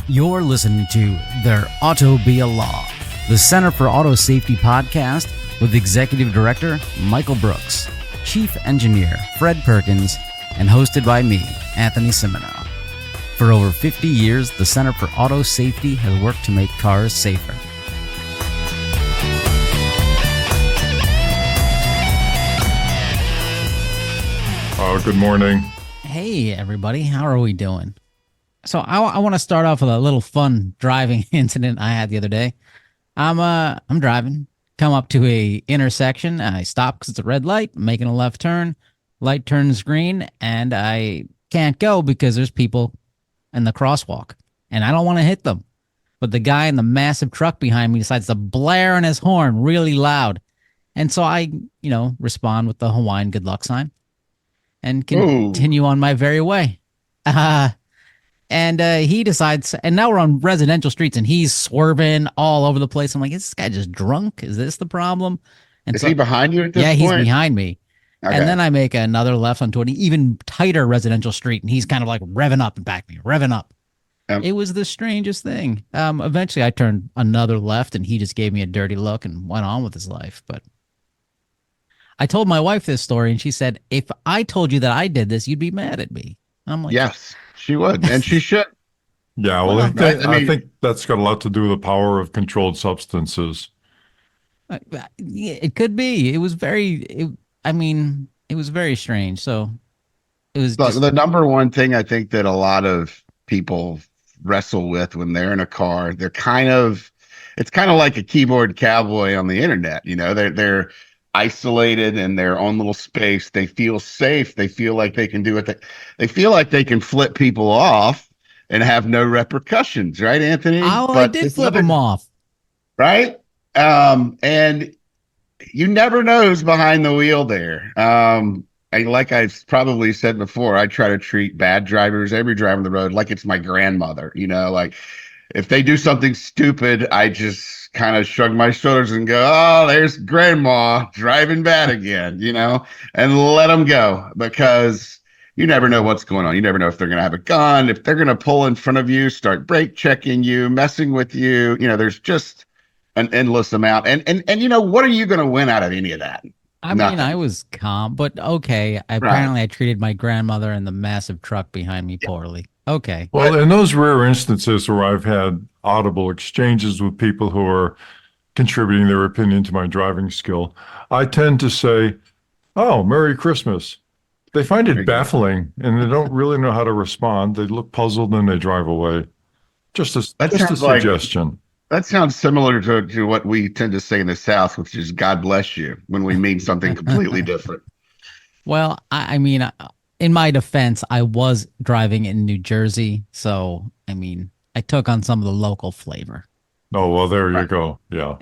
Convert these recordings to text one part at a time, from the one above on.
You're listening to There Ought to Be a Law, the Center for Auto Safety podcast with Executive Director Michael Brooks, Chief Engineer Fred Perkins, and hosted by me, Anthony Simino. For over 50 years, the Center for Auto Safety has worked to make cars safer. Good morning. Hey, everybody. How are we doing? So I want to start off with a little fun driving incident I had the other day. I'm driving, come up to a intersection. I stop because it's a red light, I'm making a left turn. Light turns green, and I can't go because there's people in the crosswalk, and I don't want to hit them. But the guy in the massive truck behind me decides to blare on his horn really loud. And so I, respond with the Hawaiian good luck sign and continue on my very way. And he decides, and now we're on residential streets, and he's swerving all over the place. I'm like, is this guy just drunk? Is this the problem? And is he behind you at this point? Yeah, he's behind me. Okay. And then I make another left onto an even tighter residential street, and he's kind of like revving up and back me, revving up. It was the strangest thing. Eventually, I turned another left, and he just gave me a dirty look and went on with his life. But I told my wife this story, and she said, if I told you that I did this, you'd be mad at me. I'm like, yes, she would, and she should. Yeah, well, I think that's got a lot to do with the power of controlled substances. It could be. It was very strange. So it was the number one thing I think that a lot of people wrestle with when they're in a car. It's kind of like a keyboard cowboy on the internet. They're isolated in their own little space. They feel safe. They feel like they can do it. They feel like they can flip people off and have no repercussions, right, Anthony? Oh, I did flip them off. Right? And you never know who's behind the wheel there. Like I've probably said before, I try to treat bad drivers, every driver on the road, like it's my grandmother. Like if they do something stupid, I just kind of shrug my shoulders and go, oh, there's grandma driving bad again, and let them go, because you never know what's going on. You never know if they're going to have a gun, if they're going to pull in front of you, start brake checking you, messing with you. There's just an endless amount. And what are you going to win out of any of that? Nothing. I was calm, but okay. Apparently I treated my grandmother and the massive truck behind me poorly. Okay. Well, in those rare instances where I've had audible exchanges with people who are contributing their opinion to my driving skill, I tend to say, oh, Merry Christmas. They find it baffling, and they don't really know how to respond. They look puzzled, and they drive away. Just a suggestion. That sounds similar to what we tend to say in the South, which is God bless you, when we mean something completely different. Well, I mean, in my defense, I was driving in New Jersey, so, I took on some of the local flavor. Oh, well, there you go. Yeah.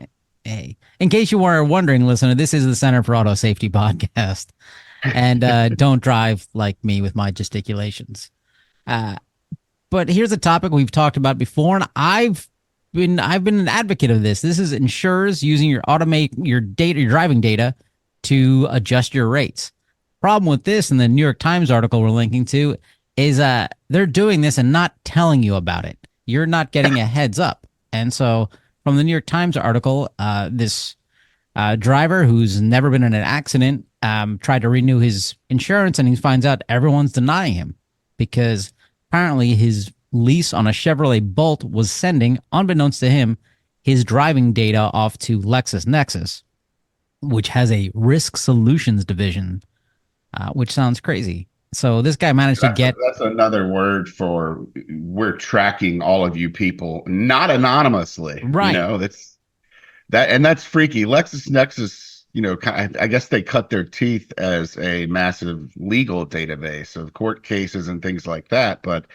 Hey, in case you were wondering, listener, this is the Center for Auto Safety podcast, and don't drive like me with my gesticulations. But here's a topic we've talked about before, and I've been an advocate of this. This is insurers using your driving data to adjust your rates. Problem with this, in the New York Times article we're linking to, is they're doing this and not telling you about it. You're not getting a heads up. And so from the New York Times article, this driver who's never been in an accident tried to renew his insurance, and he finds out everyone's denying him because apparently his lease on a Chevrolet Bolt was sending, unbeknownst to him, his driving data off to LexisNexis, which has a risk solutions division, which sounds crazy. So this guy managed to get... That's another word for we're tracking all of you people, not anonymously. Right. That's freaky. LexisNexis, I guess they cut their teeth as a massive legal database of court cases and things like that. But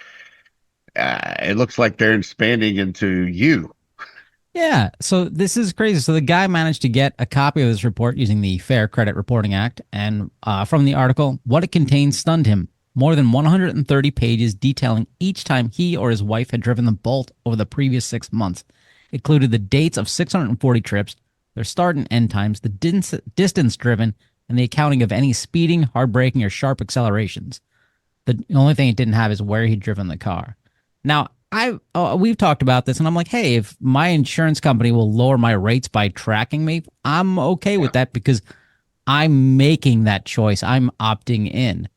it looks like they're expanding into you. Yeah, so this is crazy. So the guy managed to get a copy of this report using the Fair Credit Reporting Act, and from the article, what it contained stunned him. More than 130 pages detailing each time he or his wife had driven the Bolt over the previous 6 months. It included the dates of 640 trips, their start and end times, the distance driven, and the accounting of any speeding, hard braking, or sharp accelerations. The only thing it didn't have is where he'd driven the car. Now, we've talked about this, and I'm like, hey, if my insurance company will lower my rates by tracking me, I'm okay Yeah. with that because I'm making that choice. I'm opting in.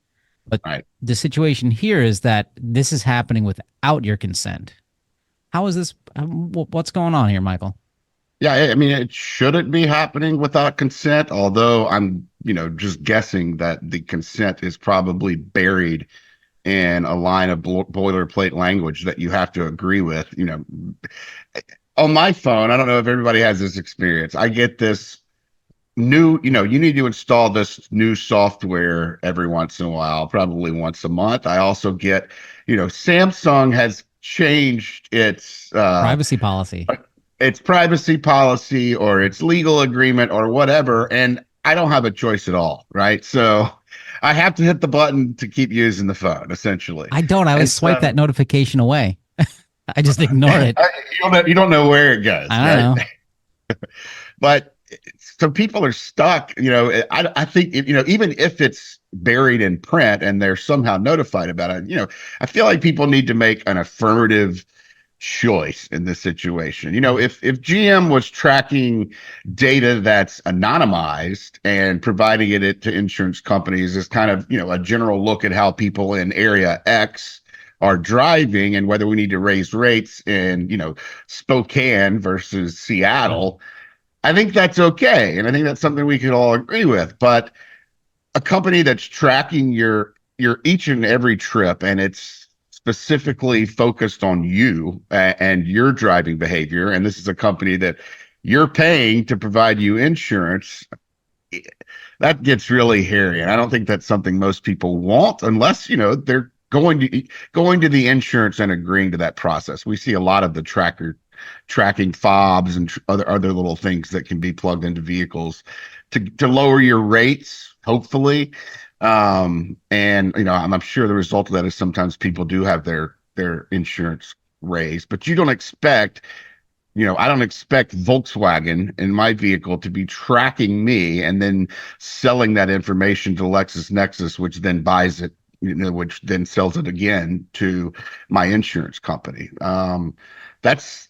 But Right. the situation here is that this is happening without your consent. How is this? What's going on here, Michael? Yeah, I mean, it shouldn't be happening without consent, although I'm, just guessing that the consent is probably buried in a line of boilerplate language that you have to agree with. On my phone, I don't know if everybody has this experience. I get this new, you need to install this new software every once in a while, probably once a month. I also get, Samsung has changed Privacy policy. its privacy policy or its legal agreement or whatever, and I don't have a choice at all, right? So I have to hit the button to keep using the phone, essentially. I don't. I And always swipe so that notification away. I just ignore it. you don't know where it goes, I right? don't know. But so people are stuck. I think even if it's buried in print and they're somehow notified about it, I feel like people need to make an affirmative choice in this situation. If GM was tracking data that's anonymized and providing it to insurance companies as kind of, a general look at how people in area X are driving and whether we need to raise rates in, Spokane versus Seattle, I think that's okay. And I think that's something we could all agree with. But a company that's tracking your each and every trip and it's specifically focused on you and your driving behavior, and this is a company that you're paying to provide you insurance, that gets really hairy. And I don't think that's something most people want unless, they're going to the insurance and agreeing to that process. We see a lot of the tracking fobs and other little things that can be plugged into vehicles to lower your rates, hopefully. And I'm sure the result of that is sometimes people do have their insurance raised, but you don't expect, I don't expect Volkswagen in my vehicle to be tracking me and then selling that information to LexisNexis, which then buys it, which then sells it again to my insurance company. That's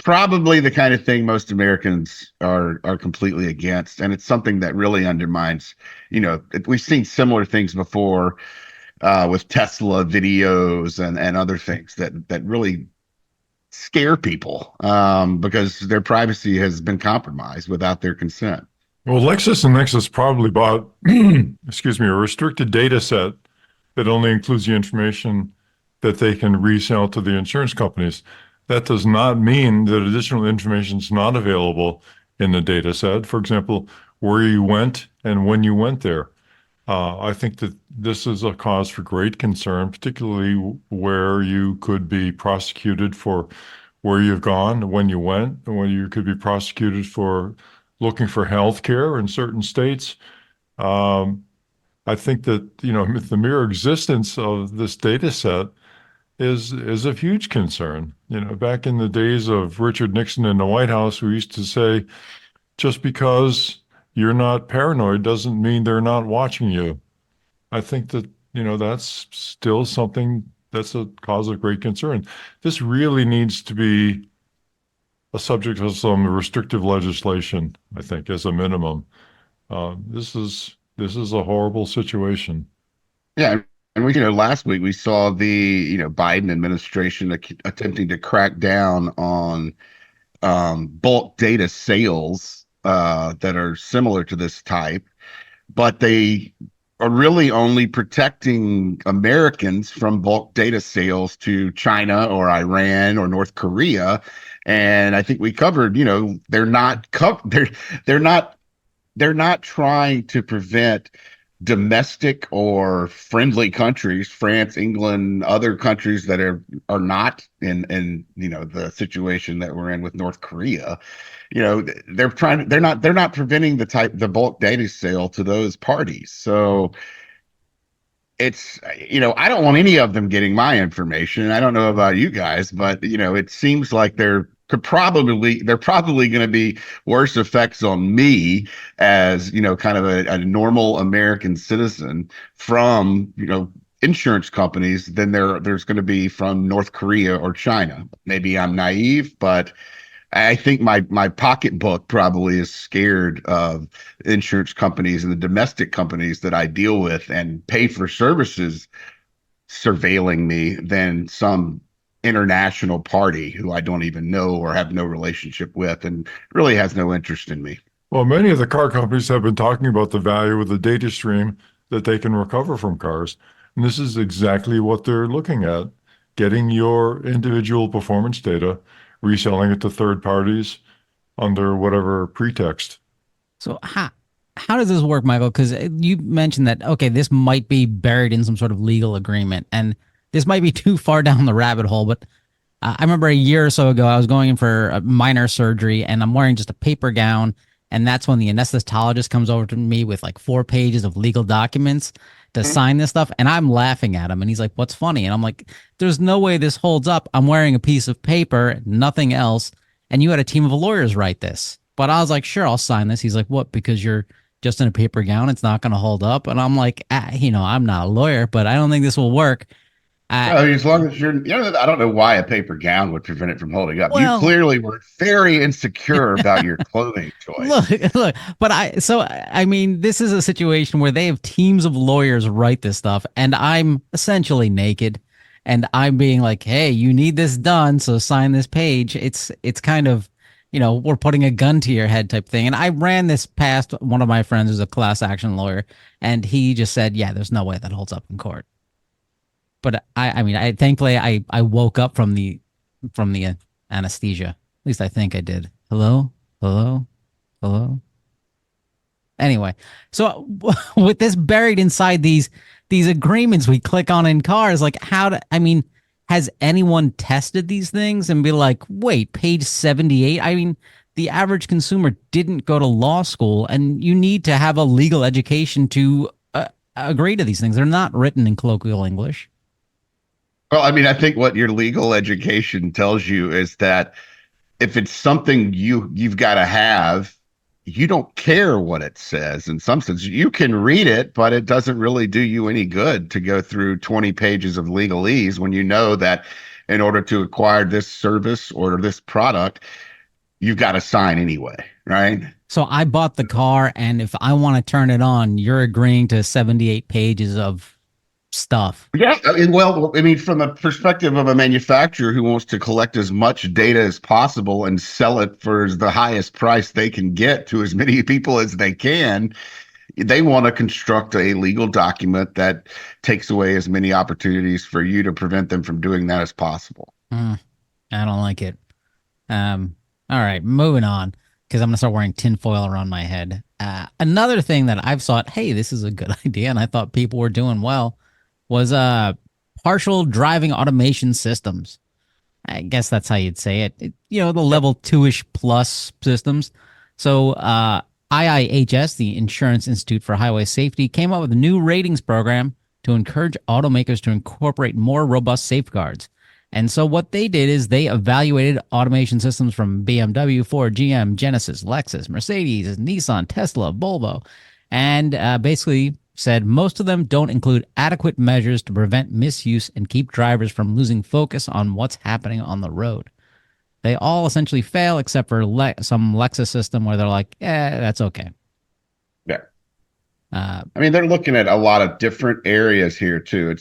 probably the kind of thing most Americans are completely against, and it's something that really undermines. We've seen similar things before with Tesla videos and other things that really scare people because their privacy has been compromised without their consent. Well, Lexus and Nexus probably bought, excuse me, a restricted data set that only includes the information that they can resell to the insurance companies. That does not mean that additional information is not available in the data set. For example, where you went and when you went there. I think that this is a cause for great concern, particularly where you could be prosecuted for where you've gone, when you went, and when you could be prosecuted for looking for health care in certain states. I think that, the mere existence of this data set is a huge concern. Back in the days of Richard Nixon in the White House, we used to say, just because you're not paranoid doesn't mean they're not watching you. I think that, that's still something that's a cause of great concern. This really needs to be a subject of some restrictive legislation, I think, as a minimum. This is a horrible situation. Yeah, and last week we saw the Biden administration attempting to crack down on bulk data sales that are similar to this type, but they are really only protecting Americans from bulk data sales to China or Iran or North Korea. And I think we covered, they're not trying to prevent domestic or friendly countries, France, England, other countries that are not in the situation that we're in with North Korea. They're not preventing the bulk data sale to those parties. So it's, I don't want any of them getting my information. I don't know about you guys, but it seems like they're probably going to be worse effects on me as kind of a normal American citizen from insurance companies than there's going to be from North Korea or China. Maybe I'm naive, but I think my pocketbook probably is scared of insurance companies and the domestic companies that I deal with and pay for services surveilling me than some international party who I don't even know or have no relationship with and really has no interest in me. Well, many of the car companies have been talking about the value of the data stream that they can recover from cars. And this is exactly what they're looking at, getting your individual performance data, reselling it to third parties under whatever pretext. So how does this work, Michael? Because you mentioned that okay, this might be buried in some sort of legal agreement, and this might be too far down the rabbit hole. But I remember a year or so ago, I was going in for a minor surgery, and I'm wearing just a paper gown, and that's when the anesthetologist comes over to me with like 4 pages of legal documents to sign this stuff, and I'm laughing at him, and he's like, "What's funny?" And I'm like, "There's no way this holds up. I'm wearing a piece of paper, nothing else, and you had a team of lawyers write this." But I was like, "Sure, I'll sign this." He's like, "What? Because you're just in a paper gown, it's not going to hold up." And I'm like, I'm not a lawyer, but I don't think this will work. As long as I don't know why a paper gown would prevent it from holding up. You Well, clearly were very insecure about your clothing choice. look, but I mean, this is a situation where they have teams of lawyers write this stuff, and I'm essentially naked, and I'm being like, "Hey, you need this done, so sign this page." It's kind of, we're putting a gun to your head type thing. And I ran this past one of my friends who's a class action lawyer, and he just said, "Yeah, there's no way that holds up in court." But I mean, thankfully I woke up from the anesthesia. At least I think I did. Hello, hello, hello. Anyway, so with this buried inside these agreements we click on in cars, like I mean, has anyone tested these things and be like, wait, page 78? I mean, the average consumer didn't go to law school, and you need to have a legal education to agree to these things. They're not written in colloquial English. Well, I mean, I think what your legal education tells you is that if it's something you've got to have, you don't care what it says. In some sense, you can read it, but it doesn't really do you any good to go through 20 pages of legalese when you know that in order to acquire this service or this product, you've got to sign anyway, right? So I bought the car, and if I want to turn it on, you're agreeing to 78 pages of stuff. Yeah, I mean, from the perspective of a manufacturer who wants to collect as much data as possible and sell it for the highest price they can get to as many people as they can, they want to construct a legal document that takes away as many opportunities for you to prevent them from doing that as possible. I don't like it. All right, moving on, because I'm gonna start wearing tinfoil around my head. Another thing that I've thought, hey, this is a good idea, and I thought people were doing well, was partial driving automation systems. I guess that's how you'd say it. The level 2-ish plus systems. So IIHS, the Insurance Institute for Highway Safety, came up with a new ratings program to encourage automakers to incorporate more robust safeguards. And so what they did is they evaluated automation systems from BMW, Ford, GM, Genesis, Lexus, Mercedes, Nissan, Tesla, Volvo, and basically said most of them don't include adequate measures to prevent misuse and keep drivers from losing focus on what's happening on the road. They all essentially fail except for some Lexus system where they're like, that's okay. Yeah. I mean, they're looking at a lot of different areas here too.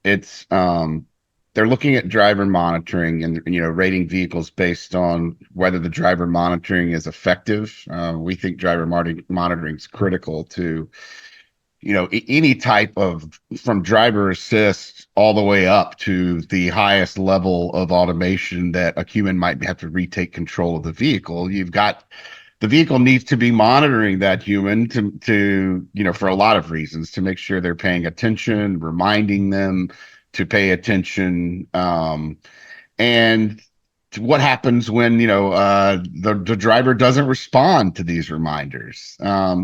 It's they're looking at driver monitoring and rating vehicles based on whether the driver monitoring is effective. We think driver monitoring is critical to any type of, from driver assist all the way up to the highest level of automation that a human might have to retake control of the vehicle. The vehicle needs to be monitoring that human to for a lot of reasons, to make sure they're paying attention, reminding them to pay attention, and what happens when the driver doesn't respond to these reminders.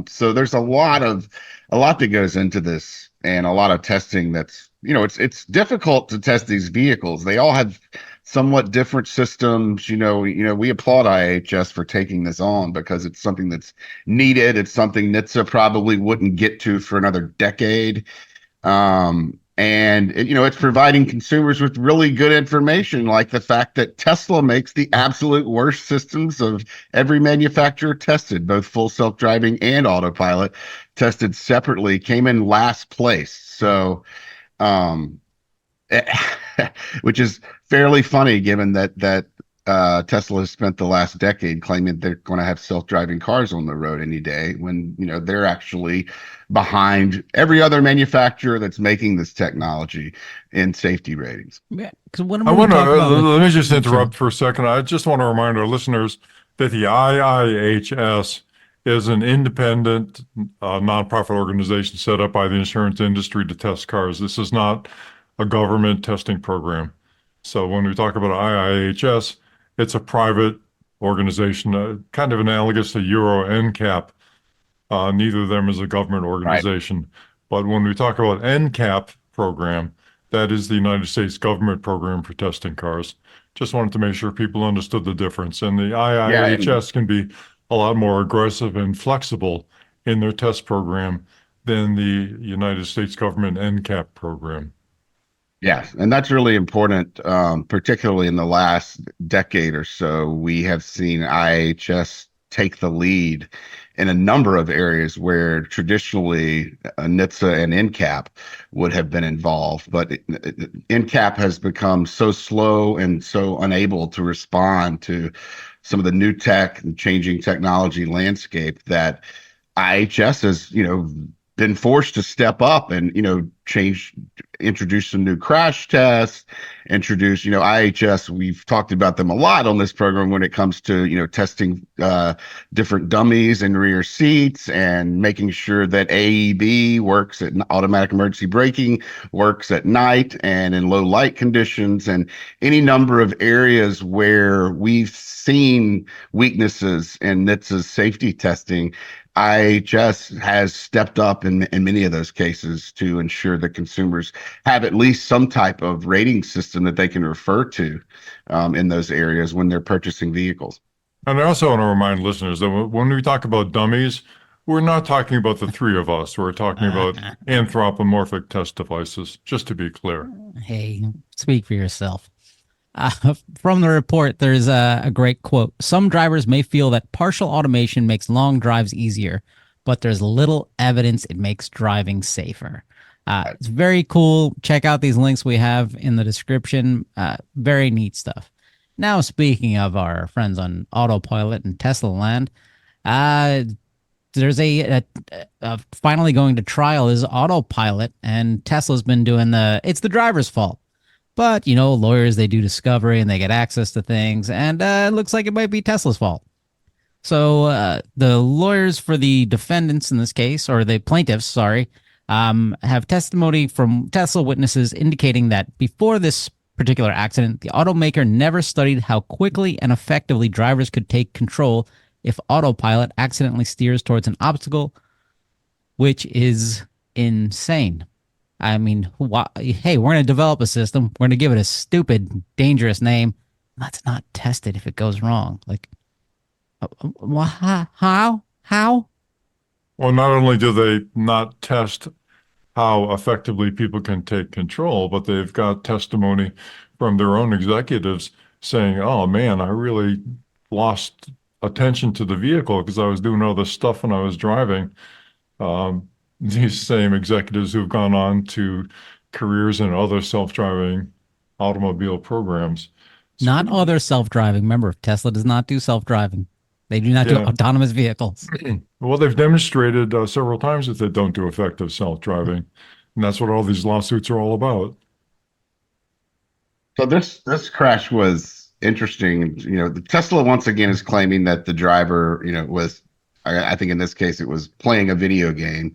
So there's a lot that goes into this, and a lot of testing that's it's difficult to test these vehicles. They all have somewhat different systems. We applaud IIHS for taking this on because it's something that's needed. It's something NHTSA probably wouldn't get to for another decade. And it's providing consumers with really good information, like the fact that Tesla makes the absolute worst systems of every manufacturer tested, both full self-driving and autopilot, tested separately, came in last place. So, um, which is fairly funny given that Tesla has spent the last decade claiming they're going to have self-driving cars on the road any day, when they're actually behind every other manufacturer that's making this technology in safety ratings. Yeah, because when I we want to talk about like, let me just oh, sorry. interrupt for a second. I just want to remind our listeners that the IIHS is an independent nonprofit organization set up by the insurance industry to test cars. This is not a government testing program. So when we talk about IIHS, it's a private organization, kind of analogous to Euro NCAP. Neither of them is a government Right. organization. But when we talk about NCAP program, that is the United States government program for testing cars. Just wanted to make sure people understood the difference. And the Yeah. And IIHS can be a lot more aggressive and flexible in their test program than the United States government NCAP program. yes, and that's really important, particularly in the last decade or so. We have seen IHS take the lead in a number of areas where traditionally NHTSA and NCAP would have been involved. But NCAP has become so slow and so unable to respond to some of the new tech and changing technology landscape that IHS has, been forced to step up and, introduce some new crash tests, introduce, IHS. We've talked about them a lot on this program when it comes to, testing different dummies in rear seats and making sure that AEB works at automatic emergency braking, works at night and in low light conditions, and any number of areas where we've seen weaknesses in NHTSA's safety testing. IHS has stepped up in many of those cases to ensure that consumers have at least some type of rating system that they can refer to in those areas when they're purchasing vehicles. And I also want to remind listeners that when we talk about dummies, we're not talking about the three of us. We're talking about anthropomorphic test devices, just to be clear. Hey, speak for yourself. From the report, there's a great quote. Some drivers may feel that partial automation makes long drives easier, but there's little evidence it makes driving safer. It's very cool. Check out these links we have in the description. Very neat stuff. Now, speaking of our friends on Autopilot and Tesla Land, there's a finally going to trial is Autopilot, and Tesla's been doing it's the driver's fault. But, lawyers, they do discovery and they get access to things, and it looks like it might be Tesla's fault. So the lawyers for the defendants in this case, or the plaintiffs, sorry, have testimony from Tesla witnesses indicating that before this particular accident, the automaker never studied how quickly and effectively drivers could take control if autopilot accidentally steers towards an obstacle, which is insane. I mean, hey, we're going to develop a system. We're going to give it a stupid, dangerous name. Let's not test it if it goes wrong. Like, how? How? Well, not only do they not test how effectively people can take control, but they've got testimony from their own executives saying, oh man, I really lost attention to the vehicle because I was doing all this stuff when I was driving. These same executives who've gone on to careers in other self-driving automobile programs. Not other self-driving. Remember, Tesla does not do self-driving. They do not do autonomous vehicles. Well, they've demonstrated several times that they don't do effective self-driving. And that's what all these lawsuits are all about. So this crash was interesting. The Tesla once again is claiming that the driver, was, I think in this case it was playing a video game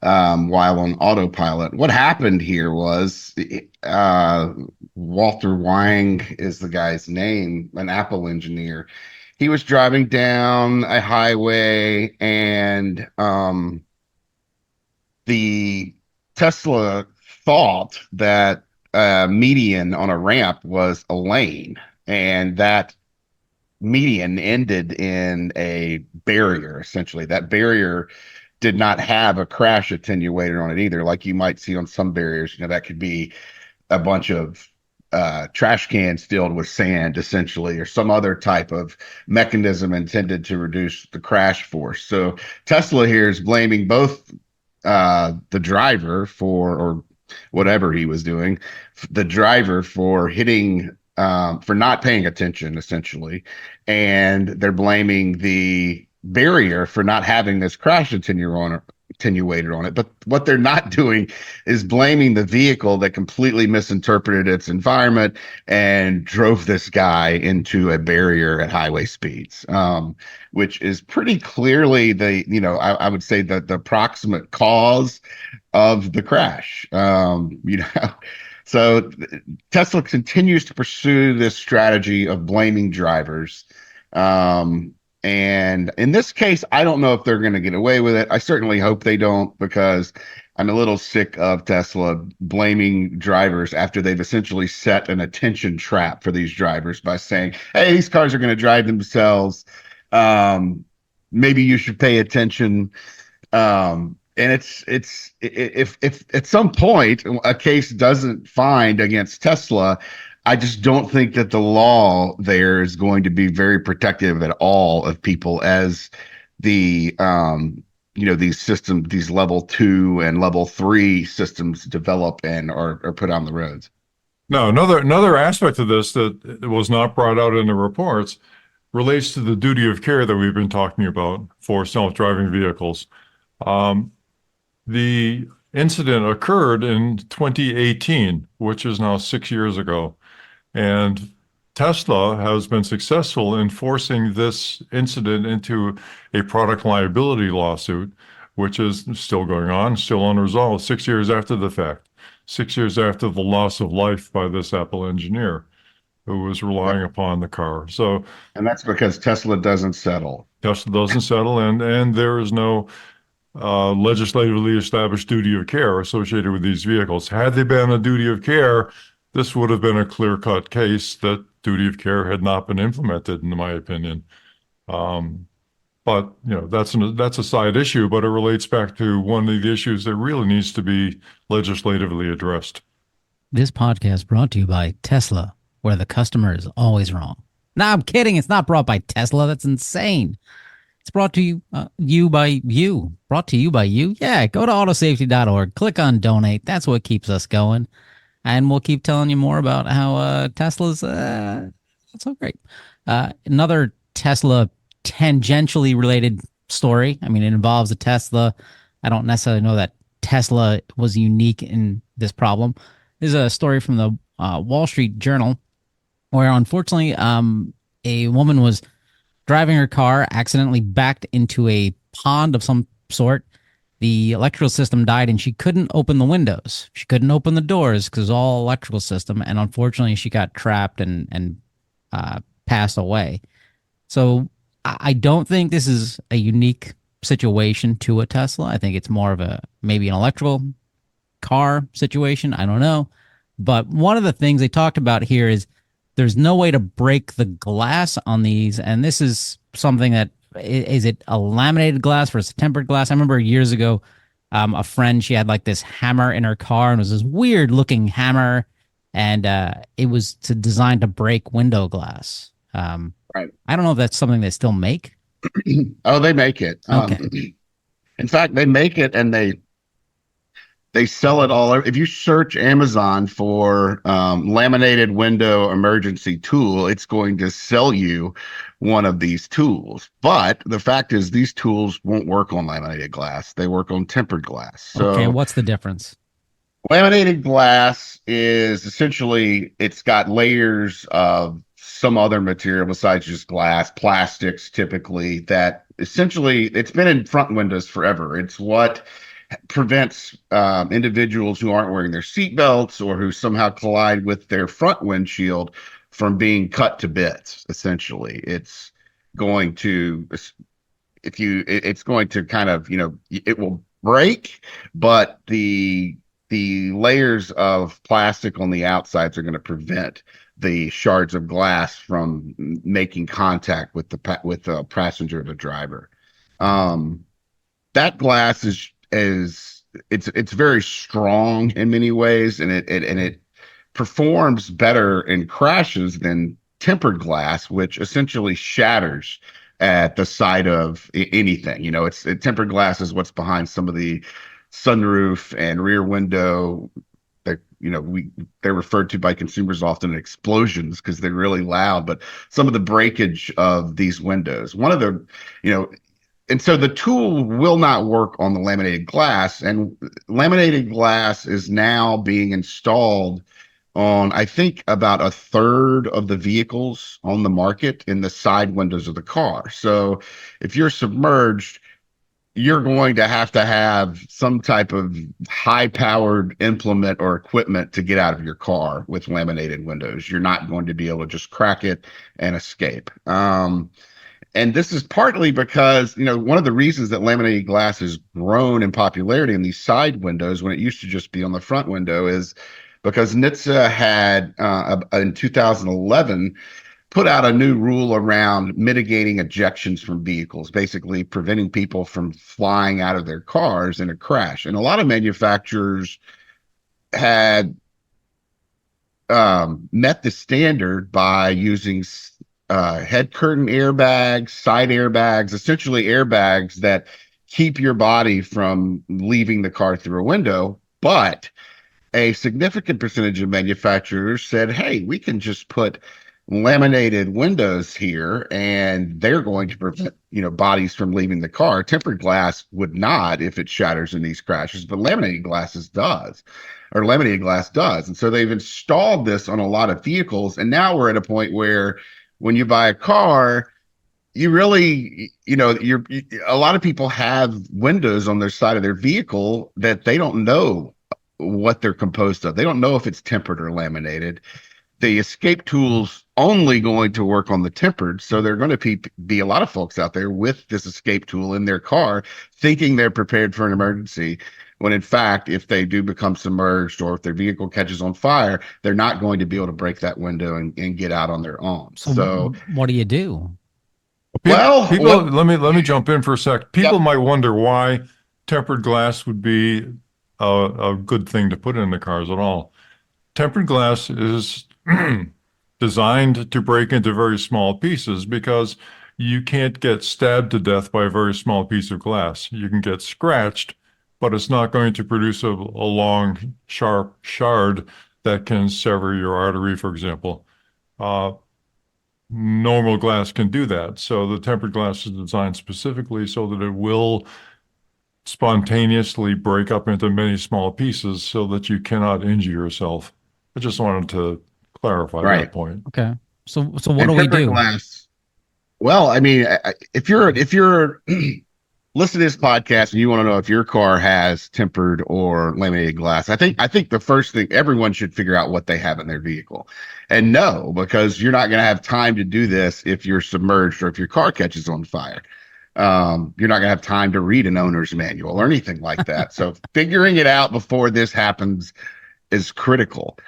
while on autopilot. What happened here was Walter Wang is the guy's name, an Apple engineer. He was driving down a highway, and the Tesla thought that median on a ramp was a lane, and that median ended in a barrier. Essentially, that barrier did not have a crash attenuator on it either, like you might see on some barriers. That could be a bunch of trash cans filled with sand, essentially, or some other type of mechanism intended to reduce the crash force. So Tesla here is blaming both the driver or whatever he was doing, the driver for hitting, for not paying attention, essentially, and they're blaming the barrier for not having this crash attenuator on it. But what they're not doing is blaming the vehicle that completely misinterpreted its environment and drove this guy into a barrier at highway speeds, which is pretty clearly I would say that the approximate cause of the crash. So Tesla continues to pursue this strategy of blaming drivers. And in this case, I don't know if they're going to get away with it. I certainly hope they don't, because I'm a little sick of Tesla blaming drivers after they've essentially set an attention trap for these drivers by saying, hey, these cars are going to drive themselves. Maybe you should pay attention. And it's if at some point a case doesn't find against Tesla, I just don't think that the law there is going to be very protective at all of people as the these systems, these level 2 and level 3 systems develop and are put on the roads. No, another aspect of this that was not brought out in the reports relates to the duty of care that we've been talking about for self-driving vehicles. The incident occurred in 2018, which is now 6 years ago. And Tesla has been successful in forcing this incident into a product liability lawsuit, which is still going on, still unresolved, 6 years after the fact, 6 years after the loss of life by this Apple engineer who was relying upon the car. So, and that's because Tesla doesn't settle. Tesla doesn't settle, and there is no legislatively established duty of care associated with these vehicles. Had they been a duty of care, this would have been a clear-cut case that duty of care had not been implemented, in my opinion. But that's a side issue, but it relates back to one of the issues that really needs to be legislatively addressed. This podcast brought to you by Tesla, where the customer is always wrong. No, I'm kidding. It's not brought by Tesla. That's insane. It's brought to you by you. Brought to you by you. Yeah, go to autosafety.org. Click on donate. That's what keeps us going. And we'll keep telling you more about how Tesla's not so great. Another Tesla tangentially related story. I mean, it involves a Tesla. I don't necessarily know that Tesla was unique in this problem. This is a story from the Wall Street Journal, where unfortunately a woman was driving her car, accidentally backed into a pond of some sort. The electrical system died and she couldn't open the windows. She couldn't open the doors because it was all electrical system. And unfortunately, she got trapped and passed away. So I don't think this is a unique situation to a Tesla. I think it's more of maybe an electrical car situation. I don't know. But one of the things they talked about here is there's no way to break the glass on these. And this is something that, is it a laminated glass versus tempered glass? I remember years ago, a friend, she had like this hammer in her car, and it was this weird looking hammer. And it was designed to break window glass. Right. I don't know if that's something they still make. Oh, they make it. Okay. In fact, they make it and they sell it all. If you search Amazon for laminated window emergency tool, it's going to sell you one of these tools. But the fact is, these tools won't work on laminated glass. They work on tempered glass. So, okay, what's the difference? Laminated glass is essentially, it's got layers of some other material besides just glass, plastics typically, that essentially, it's been in front windows forever. It's what prevents individuals who aren't wearing their seatbelts or who somehow collide with their front windshield from being cut to bits. Essentially, it's going to, it's going to kind of, it will break, but the layers of plastic on the outsides are going to prevent the shards of glass from making contact with the passenger or the driver. that glass is it's very strong in many ways, and it performs better in crashes than tempered glass, which essentially shatters at the sight of anything. Tempered glass is what's behind some of the sunroof and rear window that they're referred to by consumers often as explosions because they're really loud. But some of the breakage of these windows, one of the you know and so the tool will not work on the laminated glass, and laminated glass is now being installed on, I think, about a third of the vehicles on the market in the side windows of the car. So if you're submerged, you're going to have some type of high-powered implement or equipment to get out of your car with laminated windows. You're not going to be able to just crack it and escape. And this is partly because, one of the reasons that laminated glass has grown in popularity in these side windows when it used to just be on the front window is because NHTSA had, in 2011, put out a new rule around mitigating ejections from vehicles, basically preventing people from flying out of their cars in a crash. And a lot of manufacturers had met the standard by using head curtain airbags, side airbags, essentially airbags that keep your body from leaving the car through a window. But a significant percentage of manufacturers said, hey, we can just put laminated windows here and they're going to prevent bodies from leaving the car. Tempered glass would not if it shatters in these crashes, but laminated glass does. And so they've installed this on a lot of vehicles, and now we're at a point where when you buy a car, you really, a lot of people have windows on their side of their vehicle that they don't know what they're composed of. They don't know if it's tempered or laminated. The escape tool's only going to work on the tempered, so there are going to be a lot of folks out there with this escape tool in their car thinking they're prepared for an emergency, when in fact, if they do become submerged or if their vehicle catches on fire, they're not going to be able to break that window and get out on their own. So what do you do? Let me jump in for a sec. People might wonder why tempered glass would be a good thing to put in the cars at all. Tempered glass is designed to break into very small pieces because you can't get stabbed to death by a very small piece of glass. You can get scratched, but it's not going to produce a long, sharp shard that can sever your artery, for example. Normal glass can do that. So the tempered glass is designed specifically so that it will spontaneously break up into many small pieces so that you cannot injure yourself. I just wanted to clarify that point. Okay. So what do we do? Glass, well, I mean, if you're listening to this podcast and you want to know if your car has tempered or laminated glass, I think the first thing, everyone should figure out what they have in their vehicle. And no, because you're not going to have time to do this if you're submerged or if your car catches on fire. You're not going to have time to read an owner's manual or anything like that. So figuring it out before this happens is critical.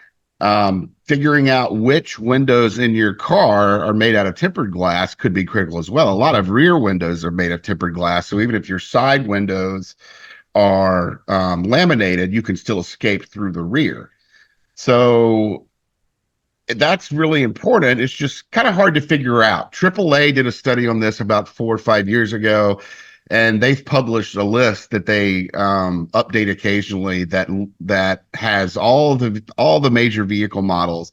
Figuring out which windows in your car are made out of tempered glass could be critical as well. A lot of rear windows are made of tempered glass. So even if your side windows are laminated, you can still escape through the rear. So that's really important. It's just kind of hard to figure out. AAA did a study on this about 4 or 5 years ago, and they've published a list that they update occasionally that has all the major vehicle models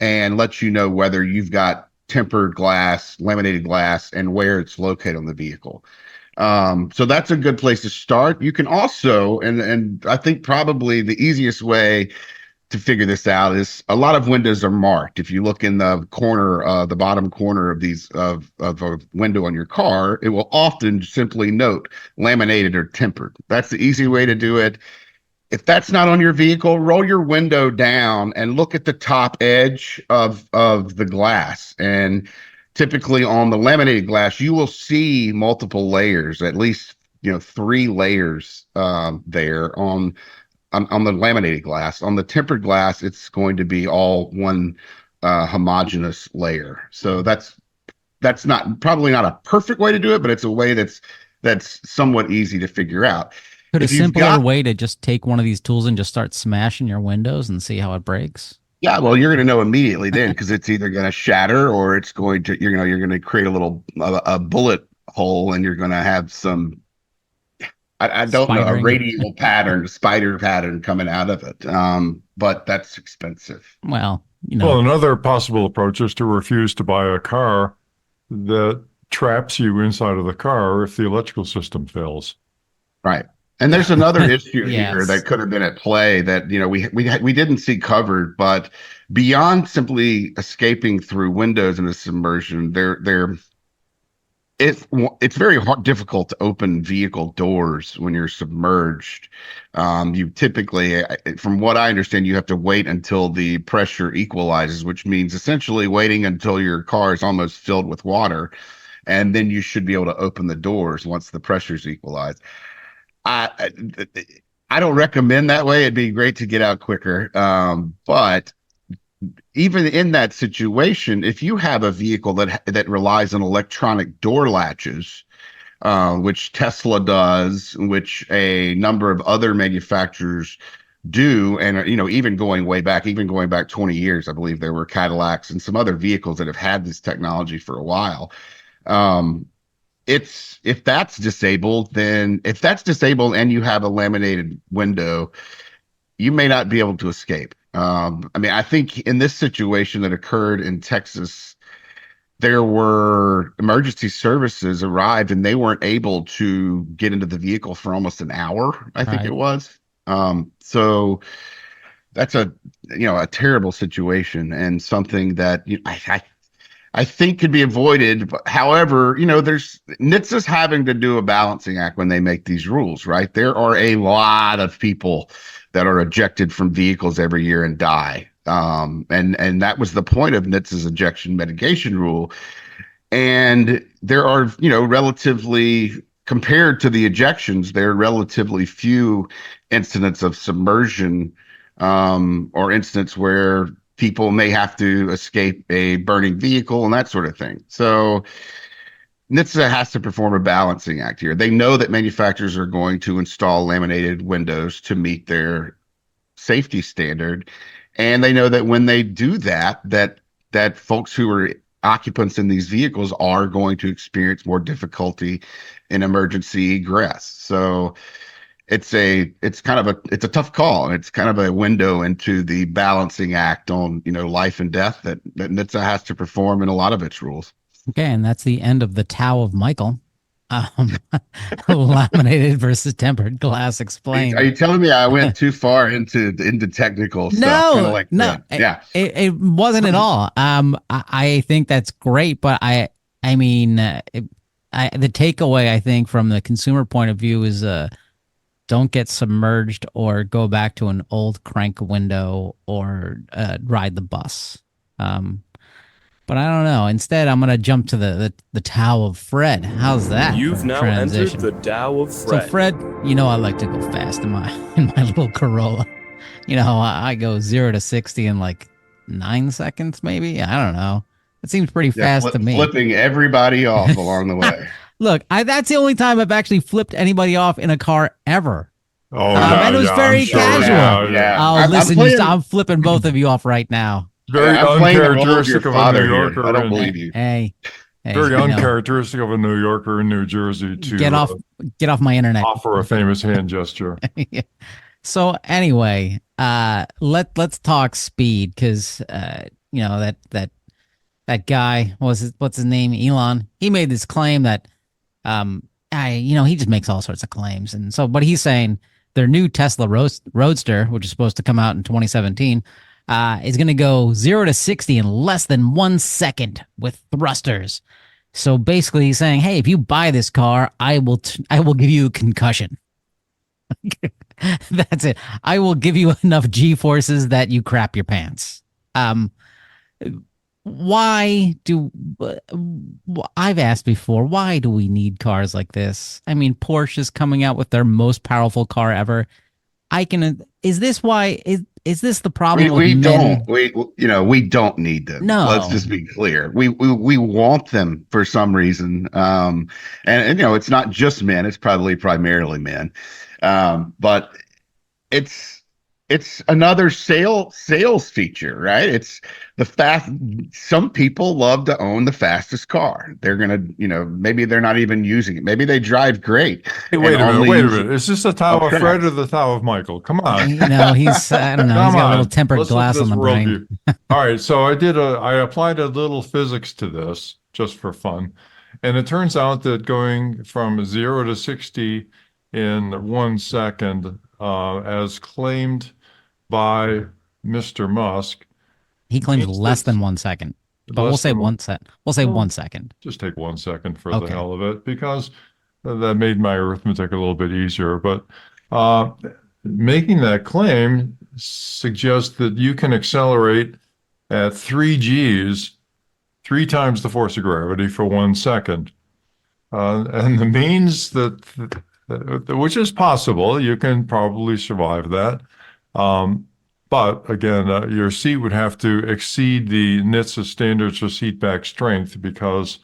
and lets you know whether you've got tempered glass, laminated glass, and where it's located on the vehicle. So that's a good place to start. You can also, and I think probably the easiest way to figure this out is a lot of windows are marked. If you look in the corner, the bottom corner of a window on your car, it will often simply note laminated or tempered. That's the easy way to do it. If that's not on your vehicle, roll your window down and look at the top edge of the glass. And typically on the laminated glass, you will see multiple layers, at least 3 layers there on the laminated glass. On the tempered glass, it's going to be all one homogeneous layer. So that's probably not a perfect way to do it, but it's a way that's that's somewhat easy to figure out. Could a If you've simpler got way to just take one of these tools and just start smashing your windows and see how it breaks? Yeah, well, you're going to know immediately then because it's either going to shatter or it's going to, you're going to create a little a bullet hole, and you're going to have some, I don't know, a Spidering. radial pattern, spider pattern coming out of it. But that's expensive. Well, Well, another possible approach is to refuse to buy a car that traps you inside of the car if the electrical system fails. Right. And there's another issue here Yes. that could have been at play that, we didn't see covered, but beyond simply escaping through windows in a submersion, it's very difficult to open vehicle doors when you're submerged. You typically, from what I understand, you have to wait until the pressure equalizes, which means essentially waiting until your car is almost filled with water, and then you should be able to open the doors once the pressure's equalized. I I don't recommend that way. It'd be great to get out quicker. But even in that situation, if you have a vehicle that relies on electronic door latches, which Tesla does, which a number of other manufacturers do, and even going way back, even going back 20 years, I believe there were Cadillacs and some other vehicles that have had this technology for a while. Um, if that's disabled, and you have a laminated window, you may not be able to escape. I mean, I think in this situation that occurred in Texas, there were emergency services arrived and they weren't able to get into the vehicle for almost an hour, I think Right. it was. So that's a terrible situation and something that I think could be avoided. However, there's NHTSA's having to do a balancing act when they make these rules, right? There are a lot of people that are ejected from vehicles every year and die. And that was the point of NHTSA's ejection mitigation rule. And there are, relatively, compared to the ejections, there are relatively few incidents of submersion, or incidents where people may have to escape a burning vehicle and that sort of thing. So NHTSA has to perform a balancing act here. They know that manufacturers are going to install laminated windows to meet their safety standard, and they know that when they do that, that folks who are occupants in these vehicles are going to experience more difficulty in emergency egress. So it's a tough call, and it's kind of a window into the balancing act on life and death that NHTSA has to perform in a lot of its rules. Okay, and that's the end of the Tao of Michael. Laminated versus tempered glass explained. Are you telling me I went too far into technical stuff? Kinda like yeah. It wasn't at all. I think that's great, but the takeaway I think from the consumer point of view is don't get submerged or go back to an old crank window or ride the bus. But I don't know. Instead, I'm gonna jump to the Tao of Fred. How's that? You've now transition? entered the Tao of Fred. So Fred, I like to go fast in my little Corolla. I go 0 to 60 in like 9 seconds, maybe. I don't know. It seems pretty fast to me. Flipping everybody off along the way. Look, that's the only time I've actually flipped anybody off in a car ever. Oh, and it was very casual. Yeah. Oh, listen, I'm flipping both of you off right now. Very I'm playing the role of uncharacteristic your of a father New here. Yorker. I don't believe you. Hey, Very uncharacteristic of a New Yorker in New Jersey to get off my internet. offer a famous hand gesture. So anyway, let's talk speed, because that guy, what's his name, Elon. He made this claim that he just makes all sorts of claims, and so but he's saying their new Tesla Roadster, which is supposed to come out in 2017. Is going to go 0 to 60 in less than 1 second with thrusters. So basically, he's saying, "Hey, if you buy this car, I will give you a concussion." That's it. I will give you enough G forces that you crap your pants. Why do I've asked before? Why do we need cars like this? I mean, Porsche is coming out with their most powerful car ever. I can. Is this why? Is this the problem We with we don't men? we don't need them. Let's No. just be clear. We want them for some reason. And it's not just men. It's probably primarily men. But it's it's another sales feature, right? It's the fast. Some people love to own the fastest car. They're gonna, maybe they're not even using it. Maybe they drive great Hey, and only wait a use it minute. Is this the Tao on of Fred or tracks. the Tao of Michael? Come on. He's I don't know. He's Come got a little on. tempered Let's look at glass on this the brain. worldview. All right, so I applied a little physics to this just for fun. And it turns out that going from 0 to 60 in 1 second, as claimed by Mr. Musk, He claims means less that than 1 second, but we'll less say than, 1 second. We'll say well, 1 second. just take 1 second for the Okay. hell of it, because that made my arithmetic a little bit easier. But uh, making that claim suggests that you can accelerate at 3 Gs, 3 times the force of gravity for 1 second. And the means which is possible, you can probably survive that. Um, but again, your seat would have to exceed the NHTSA standards for seat back strength, because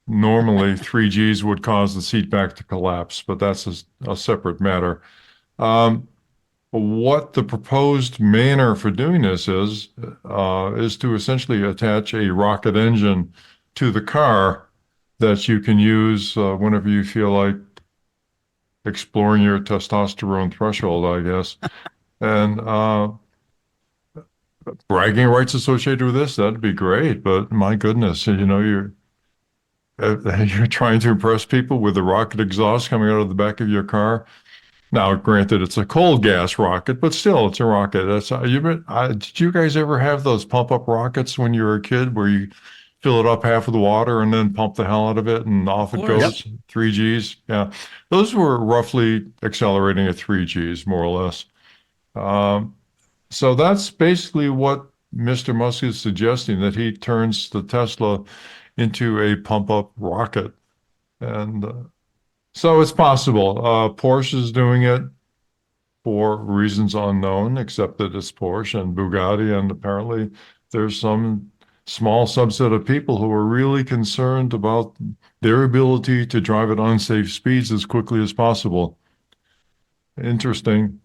normally 3 Gs would cause the seat back to collapse, but that's a separate matter. Um, what the proposed manner for doing this is to essentially attach a rocket engine to the car that you can use whenever you feel like exploring your testosterone threshold, I guess. And bragging rights associated with this, that'd be great. But my goodness, you're trying to impress people with the rocket exhaust coming out of the back of your car. Now, granted, it's a cold gas rocket, but still, it's a rocket. Did you guys ever have those pump up rockets when you were a kid, where you fill it up half of the water and then pump the hell out of it and off Of it course. goes? 3 Gs. Yeah. Those were roughly accelerating at 3 Gs, more or less. Um, so that's basically what Mr. Musk is suggesting, that he turns the Tesla into a pump up rocket. And so it's possible. Porsche is doing it for reasons unknown, except that it's Porsche and Bugatti, and apparently there's some small subset of people who are really concerned about their ability to drive at unsafe speeds as quickly as possible. Interesting.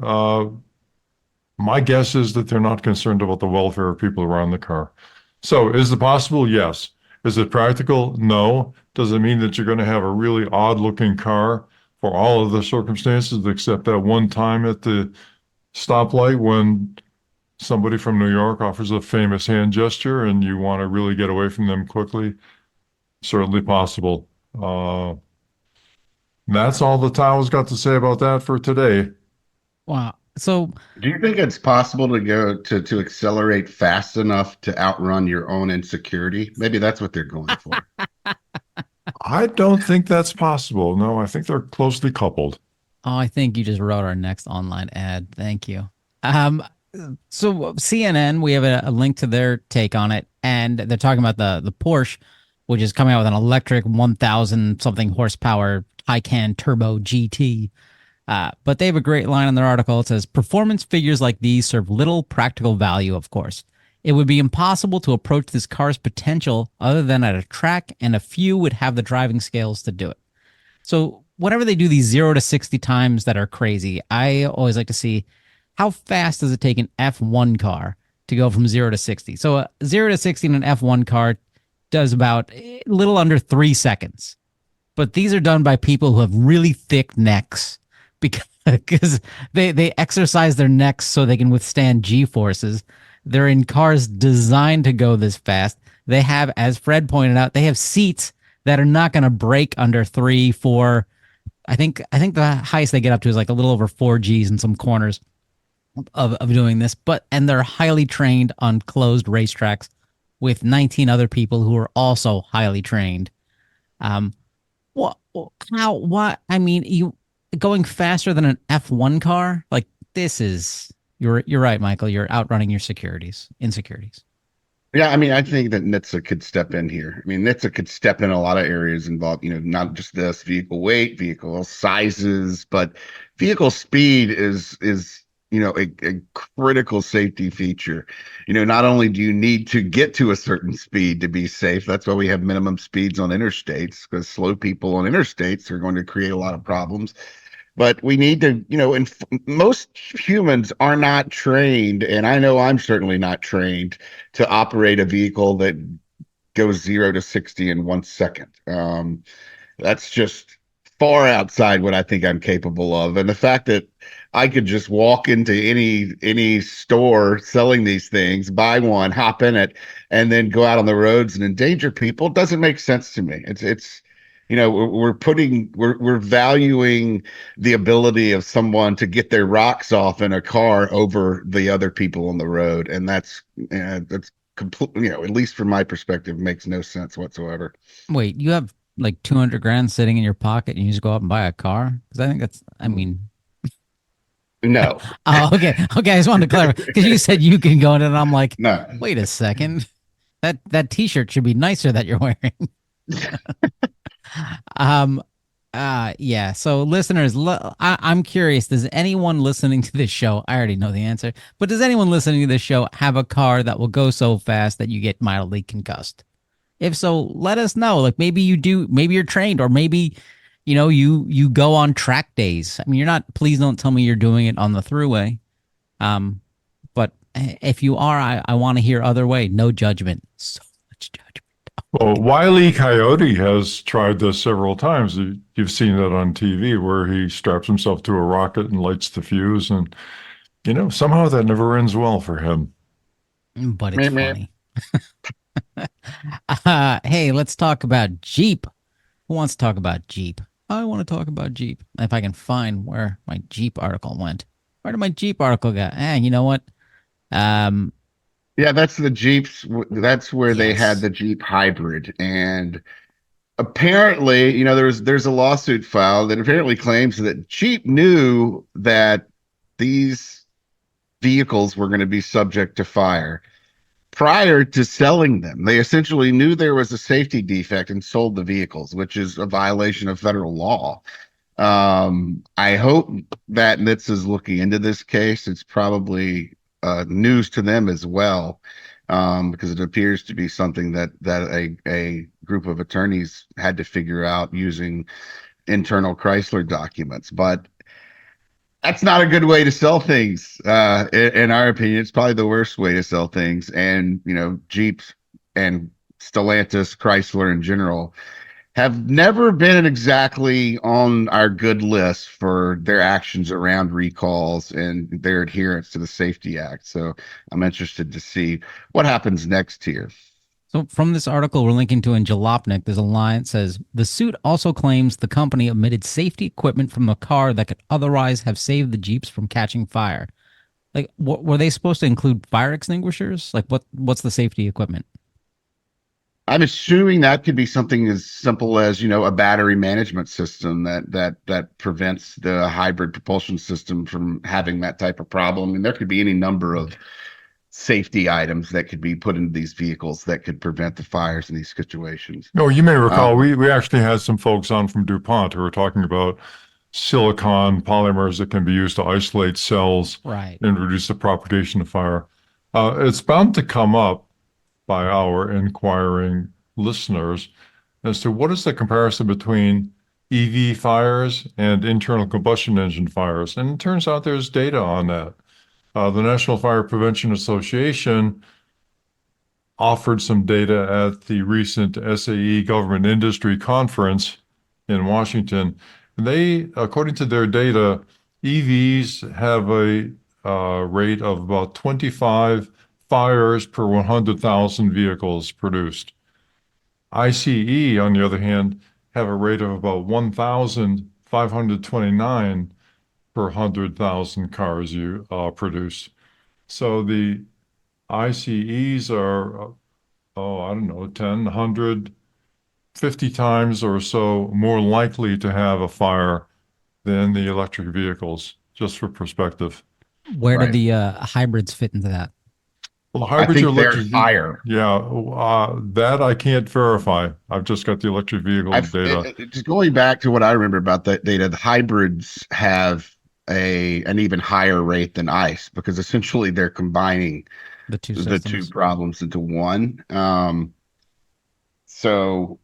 My guess is that they're not concerned about the welfare of people around the car. So is it possible? Yes. Is it practical? No. Does it mean that you're going to have a really odd looking car for all of the circumstances, except that one time at the stoplight when somebody from New York offers a famous hand gesture and you want to really get away from them quickly? Certainly possible. That's all the Tao's got to say about that for today. Wow. So Do you think it's possible to go to accelerate fast enough to outrun your own insecurity? Maybe that's what they're going for. I don't think that's possible. No, I think they're closely coupled. I think you just wrote our next online ad. Thank you. Um, so CNN, we have a link to their take on it, and they're talking about the Porsche, which is coming out with an electric 1,000 something horsepower Taycan Turbo GT. But they have a great line in their article. It says, performance figures like these serve little practical value, of course. It would be impossible to approach this car's potential other than at a track, and a few would have the driving skills to do it. So whenever they do these 0 to 60 times that are crazy, I always like to see how fast does it take an F1 car to go from 0 to 60. So 0 to 60 in an F1 car does about a little under 3 seconds. But these are done by people who have really thick necks because they exercise their necks so they can withstand G forces. They're in cars designed to go this fast. They have, as Fred pointed out, they have seats that are not going to break under 3, 4. I think the highest they get up to is like a little over 4 Gs in some corners of doing this. And they're highly trained on closed racetracks with 19 other people who are also highly trained. What? How? What? I mean, you going faster than an F1 car? Like this is you're right, Michael. You're outrunning your insecurities. Yeah, I mean, I think that NHTSA could step in here. I mean, NHTSA could step in a lot of areas involved, not just this vehicle weight, vehicle sizes, but vehicle speed is a critical safety feature. Not only do you need to get to a certain speed to be safe, that's why we have minimum speeds on interstates, because slow people on interstates are going to create a lot of problems. But we need to, and most humans are not trained, and I know I'm certainly not trained to operate a vehicle that goes 0 to 60 in 1 second. That's just far outside what I think I'm capable of. And the fact that I could just walk into any store selling these things, buy one, hop in it, and then go out on the roads and endanger people doesn't make sense to me. It's we're valuing the ability of someone to get their rocks off in a car over the other people on the road, and that's completely, at least from my perspective, makes no sense whatsoever. Wait, you have like 200 grand sitting in your pocket and you just go out and buy a car? Because I think that's, I mean, No, oh, okay. Okay. I just wanted to clarify because you said you can go in it, and I'm like, no. wait a second. That t-shirt should be nicer that you're wearing. Um, yeah. So listeners, I'm curious, does anyone listening to this show, I already know the answer, but does anyone listening to this show have a car that will go so fast that you get mildly concussed? If so, let us know. Like maybe you do, maybe you're trained, or maybe you go on track days. I mean, you're not. Please don't tell me you're doing it on the throughway. Um, but if you are, I want to hear other way. No judgment. So much judgment. Well, Wile E. Coyote has tried this several times. You've seen that on TV where he straps himself to a rocket and lights the fuse. And, somehow that never ends well for him. But it's Meh, meh. funny. Hey, let's talk about Jeep. Who wants to talk about Jeep? I want to talk about Jeep. If I can find where my Jeep article went. Where did my Jeep article go? You know what? Um, Yeah, that's the Jeeps. That's where they had yes. the Jeep hybrid, and apparently, there's a lawsuit filed that apparently claims that Jeep knew that these vehicles were going to be subject to fire prior to selling them. They essentially knew there was a safety defect and sold the vehicles, which is a violation of federal law. I hope that NHTSA is looking into this case. It's probably news to them as well, because it appears to be something that a group of attorneys had to figure out using internal Chrysler documents. But that's not a good way to sell things. In our opinion, it's probably the worst way to sell things. And Jeeps and Stellantis, Chrysler in general, have never been exactly on our good list for their actions around recalls and their adherence to the Safety Act. So I'm interested to see what happens next here. So from this article we're linking to in Jalopnik, there's a line that says the suit also claims the company omitted safety equipment from the car that could otherwise have saved the Jeeps from catching fire. Like, what were they supposed to include? Fire extinguishers? Like, what's the safety equipment? I'm assuming that could be something as simple as, a battery management system that prevents the hybrid propulsion system from having that type of problem. And there could be any number of safety items that could be put into these vehicles that could prevent the fires in these situations. No, you may recall Um, we actually had some folks on from DuPont who were talking about silicon polymers that can be used to isolate cells Right. and reduce the propagation of fire. It's bound to come up by our inquiring listeners as to what is the comparison between EV fires and internal combustion engine fires. And it turns out there's data on that. The National Fire Prevention Association offered some data at the recent SAE Government Industry Conference in Washington. And they, according to their data, EVs have a rate of about 25 fires per 100,000 vehicles produced. ICE, on the other hand, have a rate of about 1,529 per 100,000 cars you produce. So the ICEs are, I don't know, 10, 100, 50 times or so more likely to have a fire than the electric vehicles, just for perspective. Where do right. the hybrids fit into that? Well, I hybrid to think they're electric, higher. yeah, that I can't verify. I've just got the electric vehicle data. Just going back to what I remember about that data, the hybrids have an even higher rate than ICE because essentially they're combining The two the two systems. problems into one. So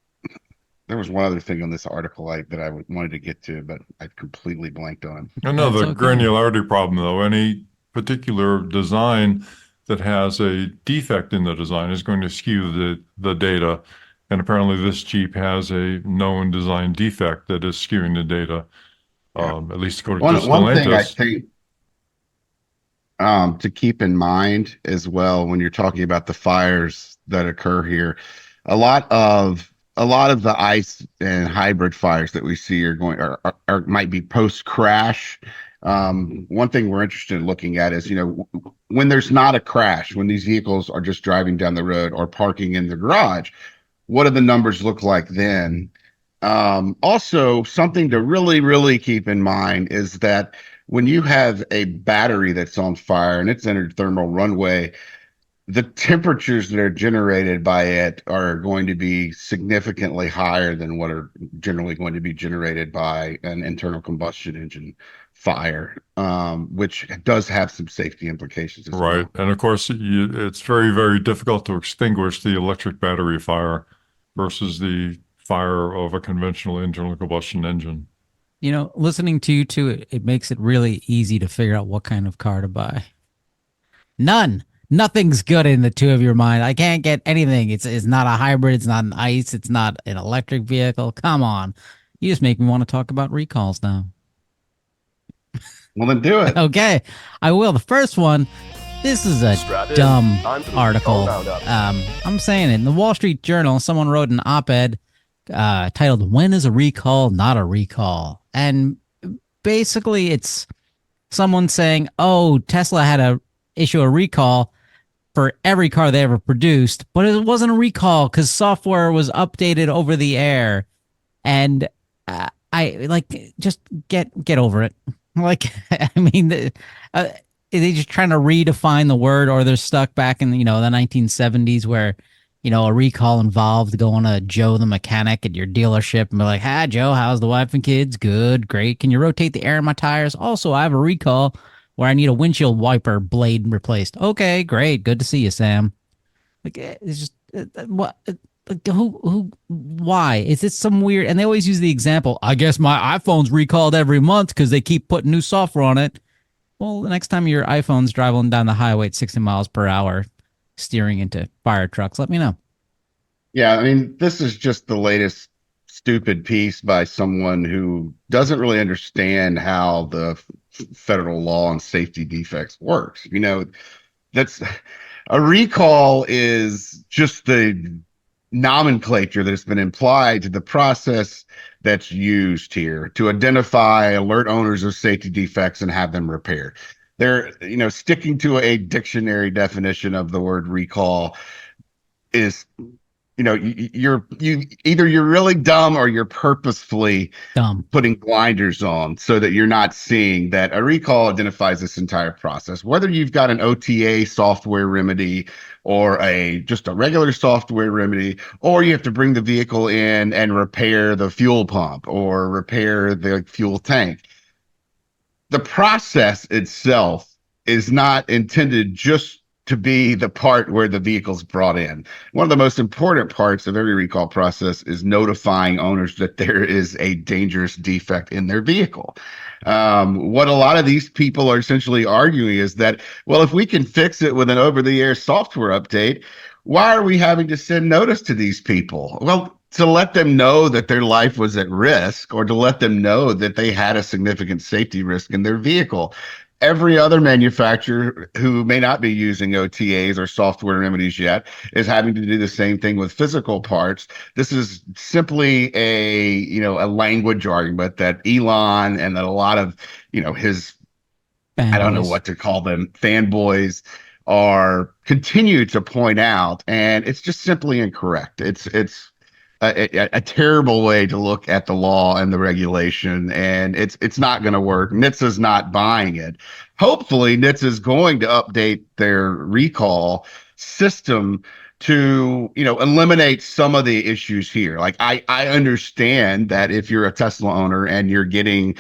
there was one other thing on this article that I wanted to get to, but I completely blanked on. That's Another okay. granularity problem, though. Any particular design that has a defect in the design is going to skew the data. And apparently, this Jeep has a known design defect that is skewing the data, Yeah. at least according to One thing I Stellantis. think to keep in mind as well when you're talking about the fires that occur here, a lot of the ice and hybrid fires that we see are might be post crash. One thing we're interested in looking at is, when there's not a crash, when these vehicles are just driving down the road or parking in the garage, what do the numbers look like then? Also, something to really, really keep in mind is that when you have a battery that's on fire and it's entered thermal runway, the temperatures that are generated by it are going to be significantly higher than what are generally going to be generated by an internal combustion engine fire, which does have some safety implications as Right. well. And of course, it's very, very difficult to extinguish the electric battery fire versus the fire of a conventional internal combustion engine. Listening to you two, it makes it really easy to figure out what kind of car to buy. None. Nothing's good in the two of your mind. I can't get anything. It's not a hybrid. It's not an ICE. It's not an electric vehicle. Come on. You just make me want to talk about recalls now. Well, then do it. Okay, I will. The first one, this is a dumb article. I'm saying it. In the Wall Street Journal, someone wrote an op-ed titled, "When is a recall not a recall?" And basically it's someone saying, oh, Tesla had to issue a recall for every car they ever produced, but it wasn't a recall because software was updated over the air. And I like, just get over it. Like, I mean, they just trying to redefine the word, or they're stuck back in the 1970s where a recall involved going to Joe the mechanic at your dealership and be like, "Hi Joe, how's the wife and kids? Good, great. Can you rotate the air in my tires? Also, I have a recall where I need a windshield wiper blade replaced." Okay, great, good to see you, Sam. Like, it's just what. Like, why? Is it some weird? And they always use the example, I guess my iPhone's recalled every month because they keep putting new software on it. Well, the next time your iPhone's driving down the highway at 60 miles per hour, steering into fire trucks, let me know. Yeah, I mean, this is just the latest stupid piece by someone who doesn't really understand how the federal law on safety defects works. That's a recall is just the nomenclature that has been implied to the process that's used here to identify alert owners of safety defects and have them repaired. They're, sticking to a dictionary definition of the word recall is, you're really dumb or you're purposefully Dumb. putting blinders on so that you're not seeing that a recall identifies this entire process. Whether you've got an OTA software remedy or just a regular software remedy, or you have to bring the vehicle in and repair the fuel pump or repair the fuel tank. The process itself is not intended just to be the part where the vehicle's brought in. One of the most important parts of every recall process is notifying owners that there is a dangerous defect in their vehicle. What a lot of these people are essentially arguing is that, well, if we can fix it with an over-the-air software update, why are we having to send notice to these people? Well, to let them know that their life was at risk, or to let them know that they had a significant safety risk in their vehicle. Every other manufacturer who may not be using OTAs or software remedies yet is having to do the same thing with physical parts. This is simply a language argument that Elon and that a lot of, his, I don't know Fanboys. what to call them, fanboys continue to point out, and it's just simply incorrect. It's a terrible way to look at the law and the regulation, and it's not going to work. NHTSA's not buying it. Hopefully, NHTSA is going to update their recall system to, eliminate some of the issues here. Like I understand that if you're a Tesla owner and you're getting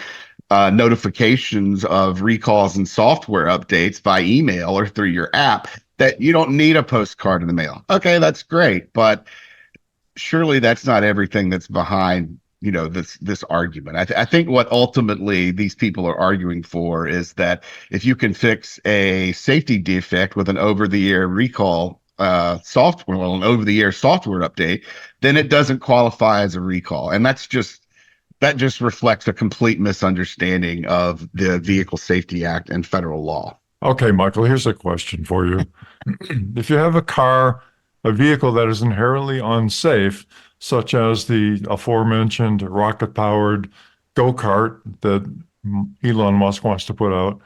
notifications of recalls and software updates by email or through your app, that you don't need a postcard in the mail. Okay, that's great, but surely that's not everything that's behind this argument. I think what ultimately these people are arguing for is that if you can fix a safety defect with an over-the-air recall software, well, an over-the-air software update, then it doesn't qualify as a recall. And that just reflects a complete misunderstanding of the Vehicle Safety Act and federal law. Okay, Michael, here's a question for you. If you have a vehicle that is inherently unsafe, such as the aforementioned rocket-powered go-kart that Elon Musk wants to put out,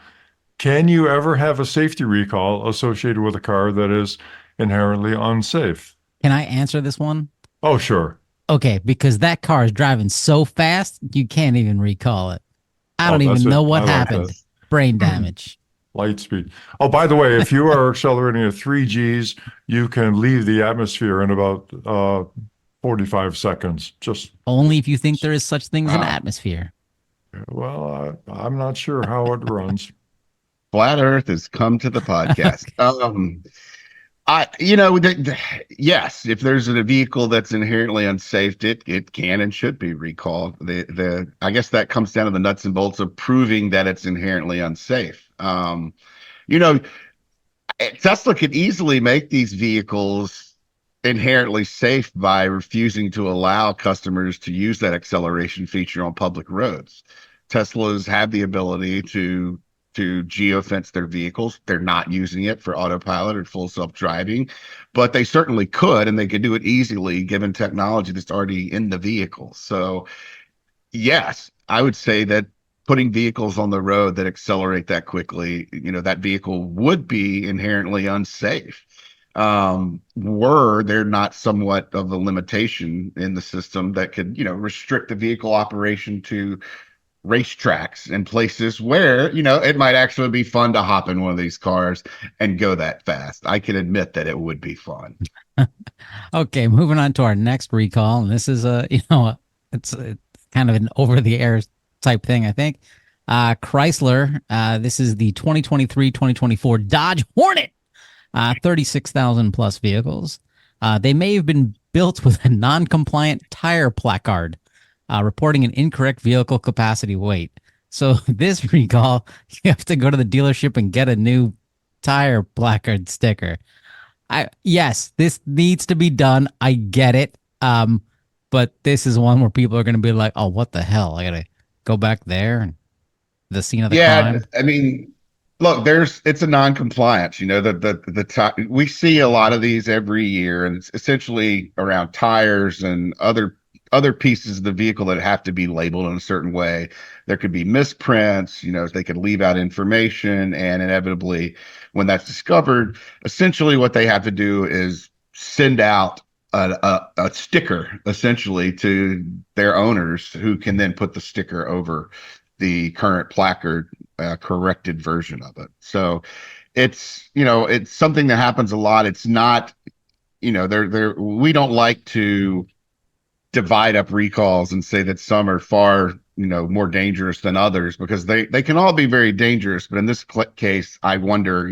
can you ever have a safety recall associated with a car that is inherently unsafe? Can I answer this one? Oh, sure. Okay, because that car is driving so fast, you can't even recall it. I don't even know what happened. Brain damage. Light speed. Oh, by the way, if you are accelerating at 3 Gs, you can leave the atmosphere in about 45 seconds. Just only if you think there is such thing as an atmosphere. Well, I'm not sure how it runs. Flat Earth has come to the podcast. Yes, if there's a vehicle that's inherently unsafe, it can and should be recalled. I guess that comes down to the nuts and bolts of proving that it's inherently unsafe. Tesla could easily make these vehicles inherently safe by refusing to allow customers to use that acceleration feature on public roads. Teslas have the ability to geofence their vehicles. They're not using it for autopilot or full self-driving, but they certainly could, and they could do it easily given technology that's already in the vehicle. So yes, I would say that putting vehicles on the road that accelerate that quickly, that vehicle would be inherently unsafe. Were there not somewhat of a limitation in the system that could, restrict the vehicle operation to racetracks and places where, it might actually be fun to hop in one of these cars and go that fast. I can admit that it would be fun. Okay, moving on to our next recall. And this is it's kind of an over-the-air type thing, I think. Chrysler, this is the 2023-2024 Dodge Hornet, 36,000 plus vehicles. They may have been built with a non-compliant tire placard, reporting an incorrect vehicle capacity weight. So this recall, you have to go to the dealership and get a new tire placard sticker. Yes, this needs to be done. I get it. But this is one where people are going to be like, "Oh, what the hell? I got to go back there and the scene of the crime." I mean, look, it's a non-compliance. We see a lot of these every year, and it's essentially around tires and other pieces of the vehicle that have to be labeled in a certain way. There could be misprints, they could leave out information, and inevitably when that's discovered, essentially what they have to do is send out a sticker essentially to their owners, who can then put the sticker over the current placard, corrected version of it. So it's something that happens a lot. It's not, we don't like to divide up recalls and say that some are far more dangerous than others, because they can all be very dangerous. But in this case, I wonder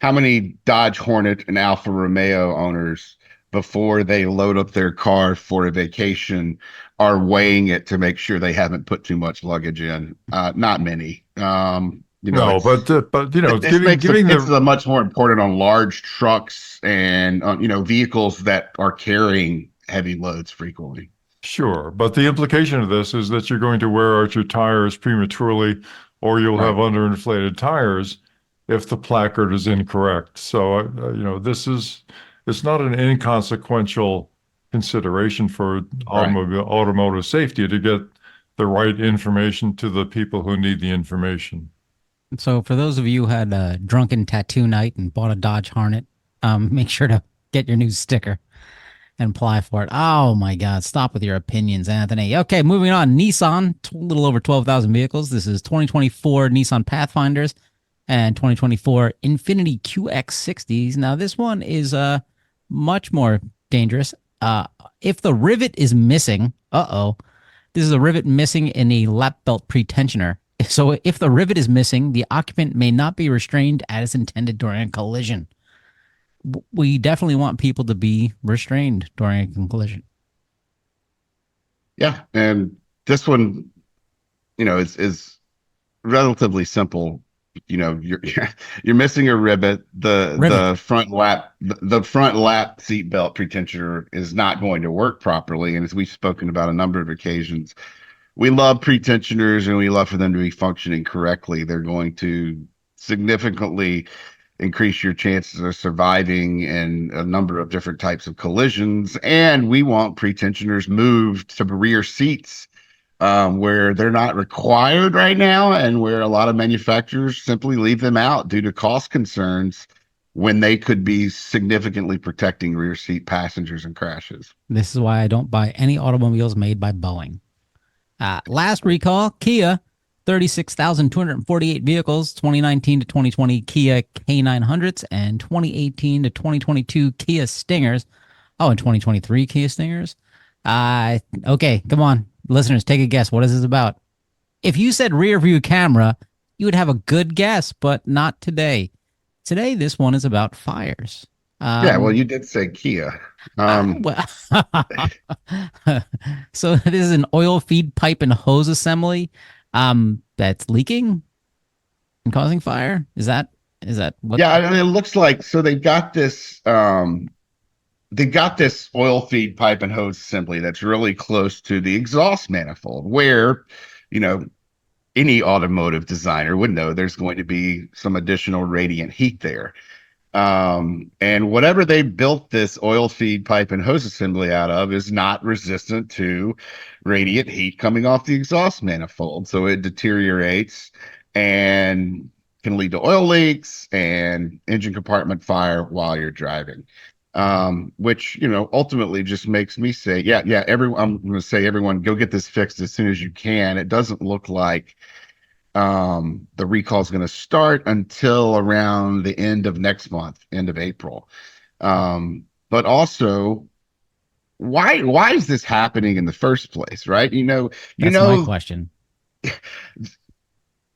how many Dodge Hornet and Alfa Romeo owners, before they load up their car for a vacation, are weighing it to make sure they haven't put too much luggage in. Not many. No, giving the much more important on large trucks and vehicles that are carrying heavy loads frequently. Sure, but the implication of this is that you're going to wear out your tires prematurely, or you'll have underinflated tires if the placard is incorrect. So, it's not an inconsequential consideration for automotive safety to get the right information to the people who need the information. So for those of you who had a drunken tattoo night and bought a Dodge Hornet, make sure to get your new sticker. and apply for it. Oh my God. Stop with your opinions, Anthony. Okay, moving on. Nissan, a little over 12,000 vehicles. This is 2024 Nissan Pathfinders and 2024 Infinity QX60s. Now, this one is much more dangerous. If the rivet is missing, this is a rivet missing in a lap belt pretensioner. So if the rivet is missing, the occupant may not be restrained as intended during a collision. We definitely want people to be restrained during a collision. Yeah, and this one, is relatively simple. You're missing a rivet. The front lap seat belt pretensioner is not going to work properly. And as we've spoken about a number of occasions, we love pretensioners and we love for them to be functioning correctly. They're going to significantly increase your chances of surviving in a number of different types of collisions. And we want pretensioners moved to rear seats where they're not required right now, and where a lot of manufacturers simply leave them out due to cost concerns when they could be significantly protecting rear seat passengers in crashes. This is why I don't buy any automobiles made by Boeing. Last recall, Kia, 36,248 vehicles, 2019 to 2020 Kia K900s, and 2018 to 2022 Kia Stingers. Oh, and 2023 Kia Stingers. Okay, come on. Listeners, take a guess. What is this about? If you said rear view camera, you would have a good guess, but not today. Today, this one is about fires. Yeah, well, you did say Kia. Well, so this is an oil feed pipe and hose assembly that's leaking and causing fire. Is that what? Yeah, I mean, it looks like, so they've got this oil feed pipe and hose assembly that's really close to the exhaust manifold, where, any automotive designer would know there's going to be some additional radiant heat there. And whatever they built this oil feed pipe and hose assembly out of is not resistant to radiant heat coming off the exhaust manifold. So it deteriorates and can lead to oil leaks and engine compartment fire while you're driving. Which, ultimately just makes me say, I'm going to say, everyone, go get this fixed as soon as you can. It doesn't look like the recall is going to start until around the end of next month, end of April. But also, why is this happening in the first place, right? That's my question.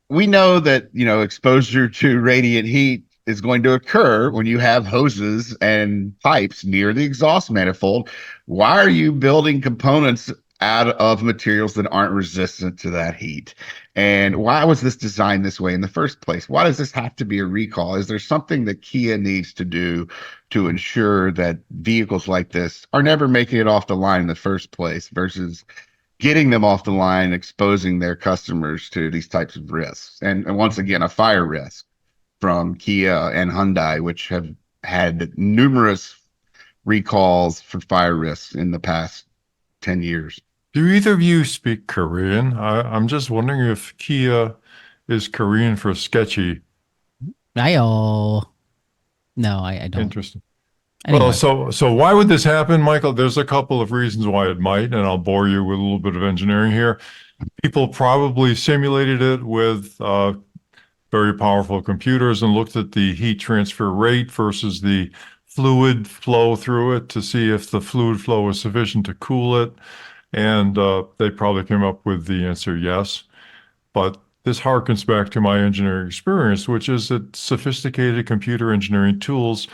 We know that, exposure to radiant heat is going to occur when you have hoses and pipes near the exhaust manifold. Why are you building components out of materials that aren't resistant to that heat? And why was this designed this way in the first place? Why does this have to be a recall? Is there something that Kia needs to do to ensure that vehicles like this are never making it off the line in the first place, versus getting them off the line, exposing their customers to these types of risks? And once again, a fire risk from Kia and Hyundai, which have had numerous recalls for fire risks in the past 10 years. Do either of you speak Korean? I'm just wondering if Kia is Korean for sketchy. No, I don't. Interesting. Anyway. Well, so why would this happen, Michael? There's a couple of reasons why it might, and I'll bore you with a little bit of engineering here. People probably simulated it with very powerful computers and looked at the heat transfer rate versus the fluid flow through it to see if the fluid flow was sufficient to cool it. And they probably came up with the answer yes. But this harkens back to my engineering experience, which is that sophisticated computer engineering tools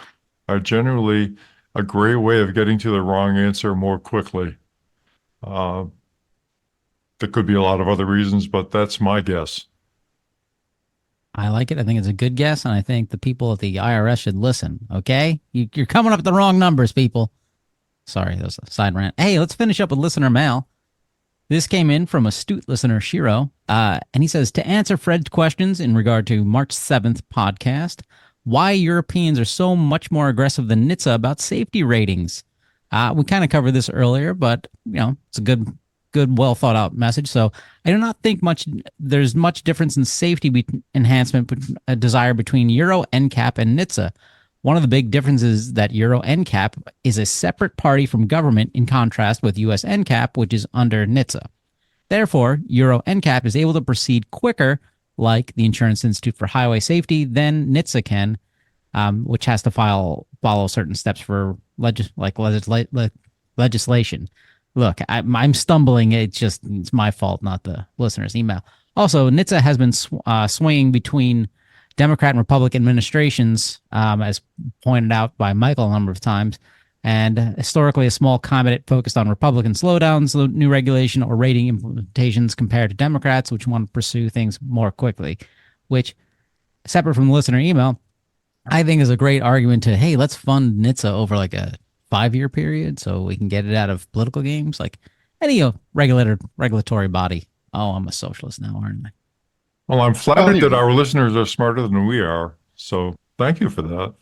are generally a great way of getting to the wrong answer more quickly. There could be a lot of other reasons, but that's my guess. I like it. I think it's a good guess, and I think the people at the IRS should listen, okay? You're coming up with the wrong numbers, people. Sorry, that was a side rant. Hey, let's finish up with listener mail. This came in from astute listener Shiro, and he says, to answer Fred's questions in regard to March 7th podcast, why Europeans are so much more aggressive than NHTSA about safety ratings. We kind of covered this earlier, but, it's a good, well thought out message. So I do not think there's much difference in safety enhancement desire between Euro, NCAP, and NHTSA. One of the big differences is that Euro NCAP is a separate party from government in contrast with US NCAP, which is under NHTSA. Therefore, Euro NCAP is able to proceed quicker, like the Insurance Institute for Highway Safety, than NHTSA can, which has to follow certain steps for legislation. Look, I'm stumbling. It's my fault, not the listener's email. Also, NHTSA has been swinging between Democrat and Republican administrations, as pointed out by Michael a number of times. And historically, a small cabinet focused on Republican slowdowns, new regulation, or rating implementations compared to Democrats, which want to pursue things more quickly, which, separate from the listener email, I think is a great argument to, hey, let's fund NHTSA over like a 5-year period so we can get it out of political games. Like any regulatory body. Oh, I'm a socialist now, aren't I? Well, I'm flattered that our listeners are smarter than we are. So thank you for that.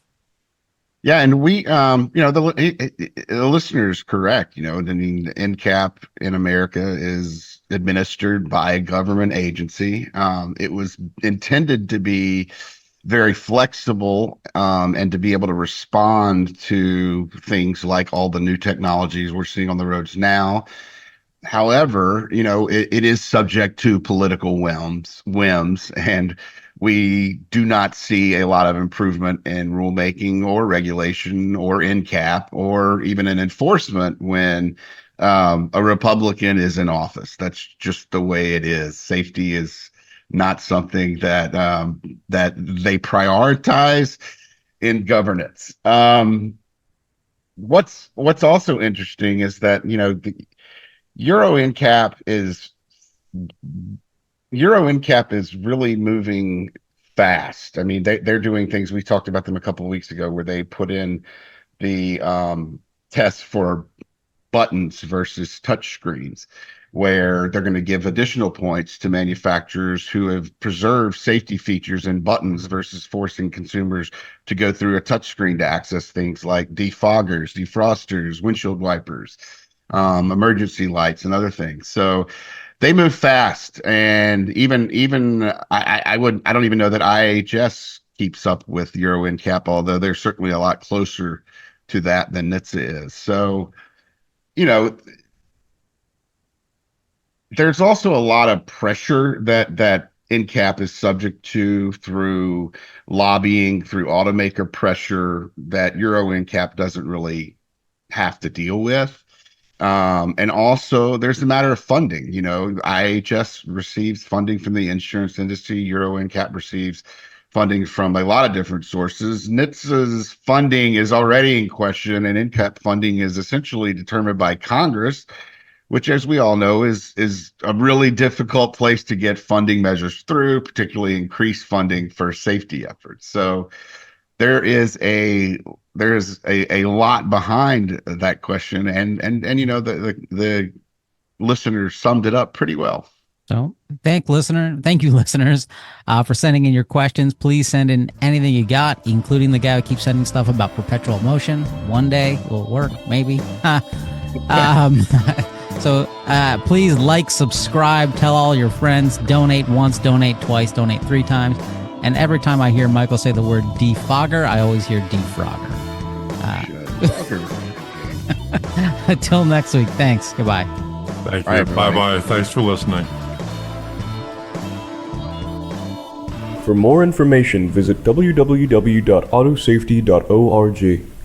Yeah, and we, the listener is correct. I mean, the NCAP in America is administered by a government agency. It was intended to be very flexible, and to be able to respond to things like all the new technologies we're seeing on the roads now. However, it is subject to political whims, and we do not see a lot of improvement in rulemaking or regulation or NCAP or even in enforcement when a Republican is in office. That's just the way it is. Safety is not something that they prioritize in governance. What's also interesting is that the Euro NCAP is really moving fast. I mean, they're doing things. We talked about them a couple of weeks ago where they put in the tests for buttons versus touch screens, where they're going to give additional points to manufacturers who have preserved safety features in buttons versus forcing consumers to go through a touch screen to access things like defoggers, defrosters, windshield wipers, emergency lights, and other things. So they move fast, and I don't even know that IIHS keeps up with Euro NCAP, although they're certainly a lot closer to that than NHTSA is. So, there's also a lot of pressure that NCAP is subject to through lobbying, through automaker pressure that Euro NCAP doesn't really have to deal with. And also there's a matter of funding. IIHS receives funding from the insurance industry. Euro NCAP receives funding from a lot of different sources. NHTSA's funding is already in question, and NCAP funding is essentially determined by Congress, which, as we all know, is a really difficult place to get funding measures through, particularly increased funding for safety efforts. So there is a lot behind that question, and the listener summed it up pretty well. So thank you listeners for sending in your questions. Please send in anything you got, including the guy who keeps sending stuff about perpetual motion. One day will work, maybe. So please like, subscribe, tell all your friends, donate once, donate twice, donate 3 times. And every time I hear Michael say the word defogger, I always hear defrogger. Until next week, thanks. Goodbye. Thank you. Bye-bye. Thanks for listening. For more information, visit www.autosafety.org.